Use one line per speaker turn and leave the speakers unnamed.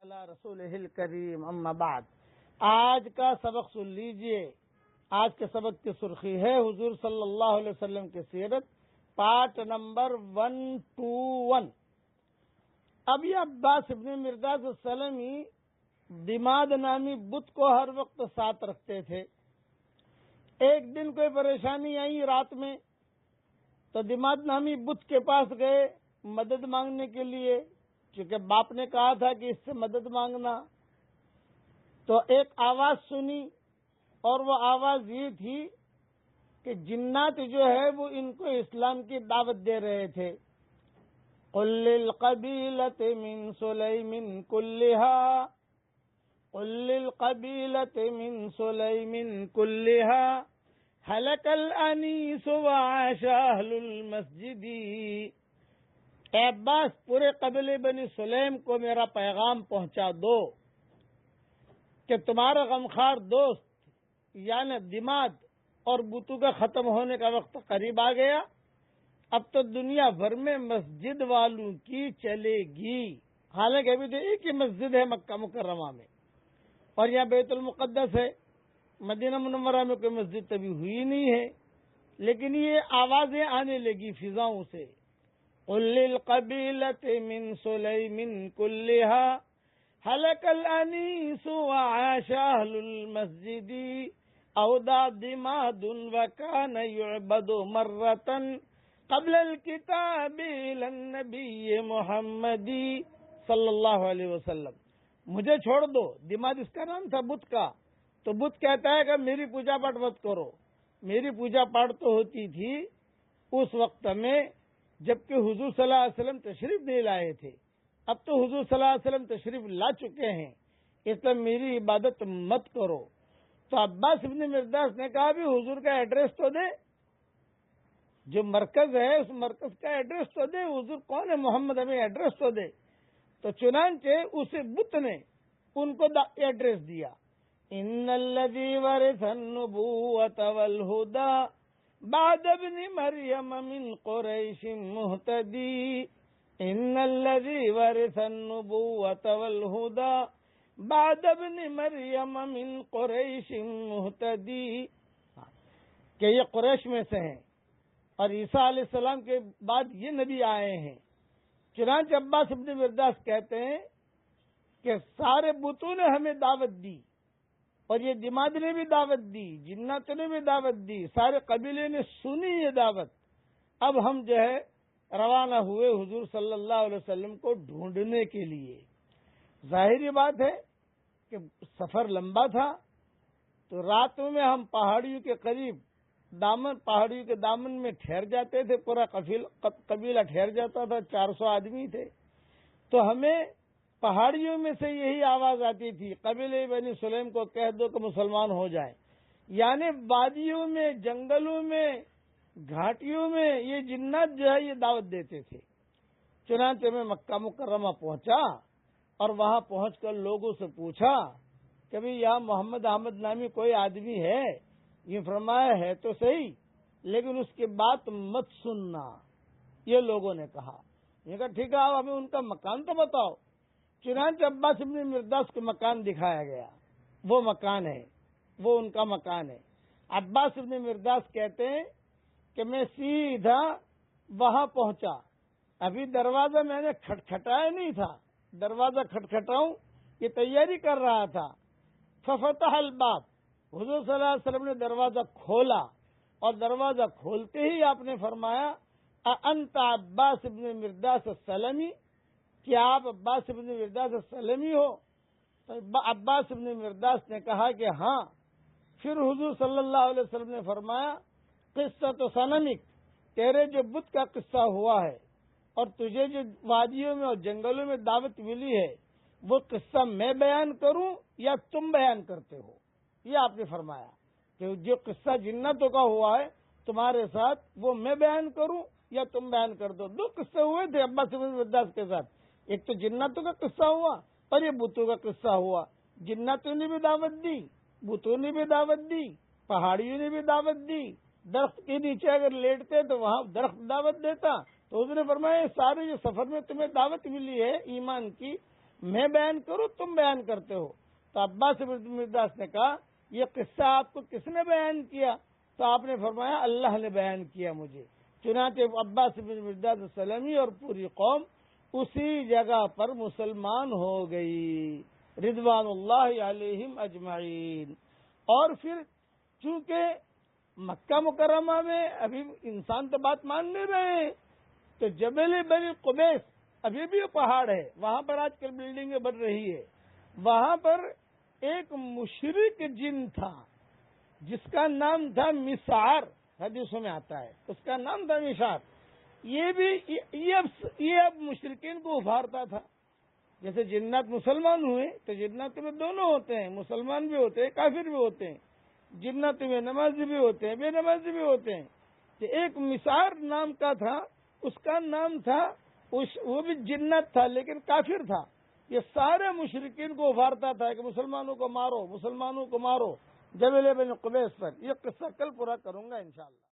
اللہ رسول کریم اما بعد، آج کا سبق سن لیجئے۔ آج کے سبق کی سرخی ہے حضور صلی اللہ علیہ وسلم کی سیرت، پارٹ نمبر 121۔ اب یہ عباس ابن مرداس السلمی دماد نامی بت کو ہر وقت ساتھ رکھتے تھے۔ ایک دن کوئی پریشانی آئی رات میں تو دماد نامی بت کے پاس گئے مدد مانگنے کے لیے، کیونکہ باپ نے کہا تھا کہ اس سے مدد مانگنا۔ تو ایک آواز سنی اور وہ آواز یہ تھی کہ جنات جو ہے وہ ان کو اسلام کی دعوت دے رہے تھے۔ قل للقبیلۃ من سلیم کلھا، قل للقبیلۃ من سلیم کلھا، ہلک الانیس وعاش اہل المسجد۔ اے عباس، پورے قبیلے بنی سلیم کو میرا پیغام پہنچا دو کہ تمہارا غمخوار دوست یعنی دماد اور بتوں کا ختم ہونے کا وقت قریب آ گیا۔ اب تو دنیا بھر میں مسجد والوں کی چلے گی، حالانکہ ابھی تو ایک ہی مسجد ہے مکہ مکرمہ میں، اور یہاں بیت المقدس ہے، مدینہ منورہ میں کوئی مسجد کبھی ہوئی نہیں ہے، لیکن یہ آوازیں آنے لگی فضاؤں سے۔ قل للقبیلۃ من سلیم کلھا، ہلک الانیس وعاش اہل المسجد، اودع دماد وکان یعبد مرۃ قبل الکتاب الی النبی محمد صلی اللہ علیہ وسلم۔ مجھے چھوڑ دو، دماد اس کا نام تھا بت کا، تو بت کہتا ہے کہ میری پوجا پاٹ مت کرو۔ میری پوجا پاٹ تو ہوتی تھی اس وقت میں جبکہ حضور صلی اللہ علیہ وسلم تشریف نہیں لائے تھے، اب تو حضور صلی اللہ علیہ وسلم تشریف لا چکے ہیں، اس لیے میری عبادت مت کرو۔ تو عباس ابن مرداس نے کہا بھی حضور کا ایڈریس تو دے، جو مرکز ہے اس مرکز کا ایڈریس تو دے، حضور کون ہے محمد، ہمیں ایڈریس تو دے۔ تو چنانچہ اس بت نے ان کو ایڈریس دیا، ان الذی ورث النبوۃ والہدی بعد ابن مریم من قریش مہتدی، ان الذی ورث النبوۃ والہدی بعد ابن مریم من قریش مہتدی، کہ یہ قریش میں سے ہیں اور عیسیٰ علیہ السلام کے بعد یہ نبی آئے ہیں۔ چنانچہ عباس ابن مرداس کہتے ہیں کہ سارے بتوں نے ہمیں دعوت دی، اور یہ دماد نے بھی دعوت دی، جنات نے بھی دعوت دی، سارے قبیلے نے سنی یہ دعوت۔ اب ہم جو ہے روانہ ہوئے حضور صلی اللہ علیہ وسلم کو ڈھونڈنے کے لیے۔ ظاہری بات ہے کہ سفر لمبا تھا، تو راتوں میں ہم پہاڑیوں کے قریب پہاڑیوں کے دامن میں ٹھہر جاتے تھے، پورا قبیلہ ٹھہر جاتا تھا، 400 آدمی تھے۔ تو ہمیں پہاڑیوں میں سے یہی آواز آتی تھی، قبیلے بنی سلیم کو کہہ دو کہ مسلمان ہو جائیں، یعنی وادیوں میں، جنگلوں میں، گھاٹیوں میں یہ جنات جو ہے یہ دعوت دیتے تھے۔ چنانچہ میں مکہ مکرمہ پہنچا اور وہاں پہنچ کر لوگوں سے پوچھا کہ بھئی یہاں محمد احمد نامی کوئی آدمی ہے؟ یہ فرمایا ہے تو صحیح، لیکن اس کی بات مت سننا، یہ لوگوں نے کہا۔ یہ کہا ٹھیک ہے، آپ ہمیں ان کا مکان تو بتاؤ۔ چنانچہ عباس ابن مرداس کو مکان دکھایا گیا، وہ مکان ہے، وہ ان کا مکان ہے۔ عباس ابن مرداس کہتے ہیں کہ میں سیدھا وہاں پہنچا، ابھی دروازہ میں نے کھٹکھٹایا نہیں تھا، دروازہ کھٹکھٹاؤں یہ تیاری کر رہا تھا۔ ففتح الباب، حضور صلی اللہ علیہ وسلم نے دروازہ کھولا، اور دروازہ کھولتے ہی آپ نے فرمایا اَأَنْتَ عباس ابن مرداس السلمی، کیا آپ عباس ابن مرداس السلمی ہو؟ تو عباس ابن مرداس نے کہا کہ ہاں۔ پھر حضور صلی اللہ علیہ وسلم نے فرمایا قصۃ صنمک، تیرے جو بت کا قصہ ہوا ہے اور تجھے جو وادیوں میں اور جنگلوں میں دعوت ملی ہے، وہ قصہ میں بیان کروں یا تم بیان کرتے ہو؟ یہ آپ نے فرمایا کہ جو قصہ جنتوں کا ہوا ہے تمہارے ساتھ، وہ میں بیان کروں یا تم بیان کر دو۔ دو قصے ہوئے تھے عباس ابن مرداس کے ساتھ، ایک تو جنتوں کا قصہ ہوا اور یہ بتوں کا قصہ ہوا۔ جنتوں نے بھی دعوت دی، بتوں نے بھی دعوت دی، پہاڑیوں نے بھی دعوت دی، درخت کے نیچے اگر لیٹتے تو وہاں درخت دعوت دیتا۔ تو اس نے فرمایا سارے جو سفر میں تمہیں دعوت ملی ہے ایمان کی، میں بیان کروں تم بیان کرتے ہو؟ تو عباس بن مرداس نے کہا یہ قصہ آپ کو کس نے بیان کیا؟ تو آپ نے فرمایا اللہ نے بیان کیا مجھے۔ چنانچہ عباس بن مرداس السلمی اور پوری قوم اسی جگہ پر مسلمان ہو گئی رضوان اللہ علیہم اجمعین۔ اور پھر چونکہ مکہ مکرمہ میں ابھی انسان تو بات مان نہیں رہے ہیں، تو جبل بنی قبیس ابھی بھی پہاڑ ہے، وہاں پر آج کل بلڈنگیں بن رہی ہے، وہاں پر ایک مشرک جن تھا جس کا نام تھا مسعر، حدیثوں میں آتا ہے اس کا نام تھا مسعر۔ یہ اب مشرکین کو ابھارتا تھا۔ جیسے جنات مسلمان ہوئے تو جنات میں دونوں ہوتے ہیں، مسلمان بھی ہوتے ہیں کافر بھی ہوتے ہیں، جنات میں نمازی بھی ہوتے ہیں بے نمازی بھی ہوتے ہیں۔ تو ایک مسعر نام کا تھا، اس کا نام تھا، وہ بھی جنت تھا لیکن کافر تھا۔ یہ سارے مشرکین کو ابھارتا تھا کہ مسلمانوں کو مارو، مسلمانوں کو مارو، جبل بن قبیس پر۔ یہ قصہ کل پورا کروں گا انشاءاللہ۔